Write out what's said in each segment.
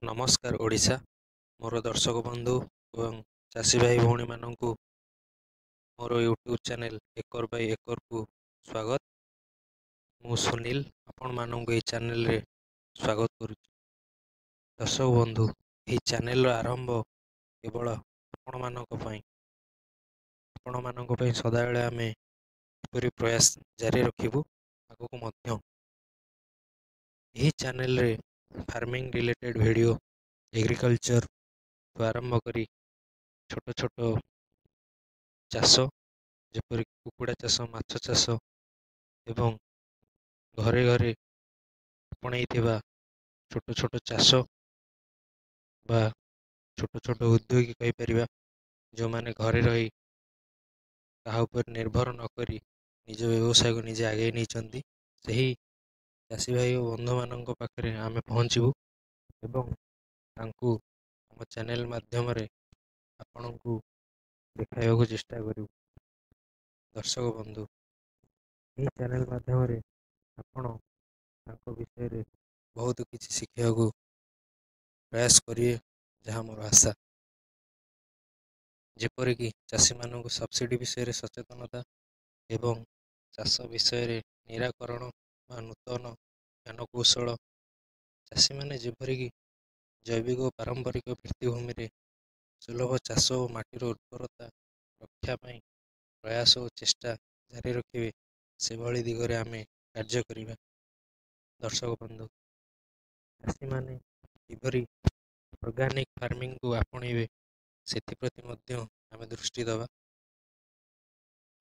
ନମସ୍କାର ଓଡ଼ିଶା, ମୋର ଦର୍ଶକ ବନ୍ଧୁ ଏବଂ ଚାଷୀ ଭାଇ ଭଉଣୀମାନଙ୍କୁ ମୋର ୟୁଟ୍ୟୁବ୍ ଚ୍ୟାନେଲ୍ ଏକର ବାଇ ଏକରକୁ ସ୍ୱାଗତ। ମୁଁ ସୁନୀଲ ଆପଣମାନଙ୍କୁ ଏହି ଚ୍ୟାନେଲରେ ସ୍ୱାଗତ କରୁଛି। ଦର୍ଶକ ବନ୍ଧୁ, ଏହି ଚ୍ୟାନେଲର ଆରମ୍ଭ କେବଳ ଆପଣମାନଙ୍କ ପାଇଁ ସଦାବେଳେ ଆମେ ଏପରି ପ୍ରୟାସ ଜାରି ରଖିବୁ। ଆଗକୁ ମଧ୍ୟ ଏହି ଚ୍ୟାନେଲରେ ଫାର୍ମିଂ ରିଲେଟେଡ୍ ଭିଡ଼ିଓ, ଏଗ୍ରିକଲଚରଠୁ ଆରମ୍ଭ କରି ଛୋଟ ଛୋଟ ଚାଷ ଯେପରି କୁକୁଡ଼ା ଚାଷ, ମାଛ ଚାଷ ଏବଂ ଘରେ ଘରେ ଆପଣେଇଥିବା ଛୋଟ ଛୋଟ ଚାଷ ବା ଛୋଟ ଛୋଟ ଉଦ୍ୟୋଗୀ କହିପାରିବା, ଯେଉଁମାନେ ଘରେ ରହି କାହା ଉପରେ ନିର୍ଭର ନକରି ନିଜ ବ୍ୟବସାୟକୁ ନିଜେ ଆଗେଇ ନେଇଛନ୍ତି। ସେହି ଚାଷୀ ଭାଇ ଓ ବନ୍ଧୁମାନଙ୍କ ପାଖରେ ଆମେ ପହଞ୍ଚିବୁ ଏବଂ ତାଙ୍କୁ ଆମ ଚ୍ୟାନେଲ ମାଧ୍ୟମରେ ଆପଣଙ୍କୁ ଦେଖାଇବାକୁ ଚେଷ୍ଟା କରିବୁ। ଦର୍ଶକ ବନ୍ଧୁ, ଏହି ଚ୍ୟାନେଲ ମାଧ୍ୟମରେ ଆପଣ ତାଙ୍କ ବିଷୟରେ ବହୁତ କିଛି ଶିଖିବାକୁ ପ୍ରୟାସ କରିବେ, ଯାହା ମୋର ଆଶା। ଯେପରିକି ଚାଷୀମାନଙ୍କୁ ସବସିଡି ବିଷୟରେ ସଚେତନତା ଏବଂ ଚାଷ ବିଷୟରେ ନିରାକରଣ ବା ନୂତନ ଜ୍ଞାନକୌଶଳ, ଚାଷୀମାନେ ଯେପରିକି ଜୈବିକ ଓ ପାରମ୍ପରିକ ଭିତ୍ତିଭୂମିରେ ସୁଲଭ ଚାଷ ଓ ମାଟିର ଉର୍ବରତା ରକ୍ଷା ପାଇଁ ପ୍ରୟାସ ଓ ଚେଷ୍ଟା ଜାରି ରଖିବେ, ସେଭଳି ଦିଗରେ ଆମେ କାର୍ଯ୍ୟ କରିବା। ଦର୍ଶକ ବନ୍ଧୁ, ଚାଷୀମାନେ କିପରି ଅର୍ଗାନିକ୍ ଫାର୍ମିଂକୁ ଆପଣେଇବେ, ସେଥିପ୍ରତି ମଧ୍ୟ ଆମେ ଦୃଷ୍ଟି ଦେବା।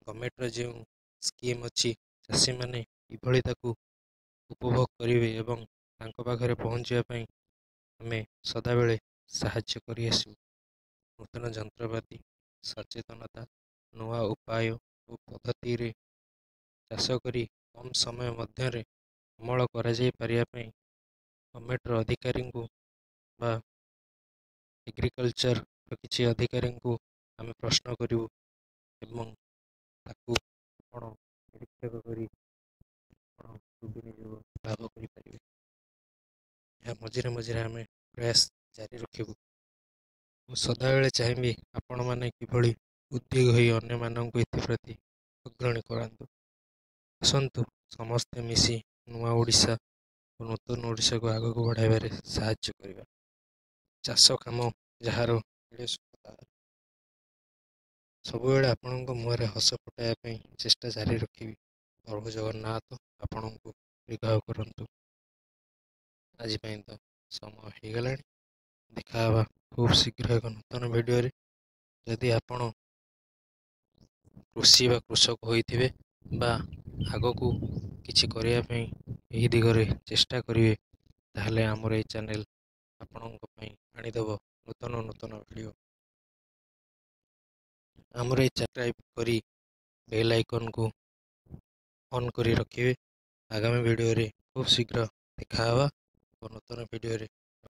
ଗଭର୍ଣ୍ଣମେଣ୍ଟର ଯେଉଁ ସ୍କିମ୍ ଅଛି, ଚାଷୀମାନେ କିଭଳି ତାକୁ ଉପଭୋଗ କରିବେ ଏବଂ ତାଙ୍କ ପାଖରେ ପହଞ୍ଚିବା ପାଇଁ ଆମେ ସଦାବେଳେ ସାହାଯ୍ୟ କରିଆସିବୁ। ନୂତନ ଯନ୍ତ୍ରପାତି, ସଚେତନତା, ନୂଆ ଉପାୟ ଓ ପଦ୍ଧତିରେ ଚାଷ କରି କମ୍ ସମୟ ମଧ୍ୟରେ ଅମଳ କରାଯାଇ ପାରିବା ପାଇଁ ଗଭର୍ଣ୍ଣମେଣ୍ଟର ଅଧିକାରୀଙ୍କୁ ବା ଏଗ୍ରିକଲଚରର କିଛି ଅଧିକାରୀଙ୍କୁ ଆମେ ପ୍ରଶ୍ନ କରିବୁ ଏବଂ ତାକୁ ଆପଣ ନିରୀକ୍ଷକ କରି ଆପଣ ସୁବିନିଯୋଗ ଲାଭ କରିପାରିବେ। ଏହା ମଝିରେ ମଝିରେ ଆମେ ପ୍ରୟାସ ଜାରି ରଖିବୁ। ମୁଁ ସଦାବେଳେ ଚାହିଁବି ଆପଣମାନେ କିଭଳି ଉଦ୍ୟୋଗୀ ହୋଇ ଅନ୍ୟମାନଙ୍କୁ ଏଥିପ୍ରତି ଅଗ୍ରଣୀ କରାନ୍ତୁ। ଆସନ୍ତୁ ସମସ୍ତେ ମିଶି ନୂଆ ଓଡ଼ିଶା ଓ ନୂତନ ଓଡ଼ିଶାକୁ ଆଗକୁ ବଢ଼ାଇବାରେ ସାହାଯ୍ୟ କରିବା। ଚାଷ କାମ ଯାହାର ଏଡ଼େ ସୁଖ, ସବୁବେଳେ ଆପଣଙ୍କ ମୁହଁରେ ହସ ଫୁଟାଇବା ପାଇଁ ଚେଷ୍ଟା ଜାରି ରଖିବି। ପ୍ରଭୁ ଜଗନ୍ନାଥ ଆପଣଙ୍କୁ ଦୀର୍ଘାୟୁ କରନ୍ତୁ। ଆଜି ପାଇଁ ତ ସମୟ ହେଇଗଲାଣି। ଦେଖାହେବା ଖୁବ୍ ଶୀଘ୍ର ଏକ ନୂତନ ଭିଡ଼ିଓରେ। ଯଦି ଆପଣ କୃଷି ବା କୃଷକ ହୋଇଥିବେ ବା ଆଗକୁ କିଛି କରିବା ପାଇଁ ଏହି ଦିଗରେ ଚେଷ୍ଟା କରିବେ, ତାହେଲେ ଆମର ଏହି ଚ୍ୟାନେଲ ଆପଣଙ୍କ ପାଇଁ ଆଣିଦେବ ନୂତନ ନୂତନ ଭିଡ଼ିଓ। ଆମର ଏହି ସବସ୍କ୍ରାଇବ୍ କରି ବେଲ୍ ଆଇକନ୍କୁ ଅନ୍ କରି ରଖିବେ। ଆଗାମୀ ଭିଡ଼ିଓରେ ଖୁବ୍ ଶୀଘ୍ର ଦେଖାହେବା ଓ ନୂତନ ଭିଡ଼ିଓରେ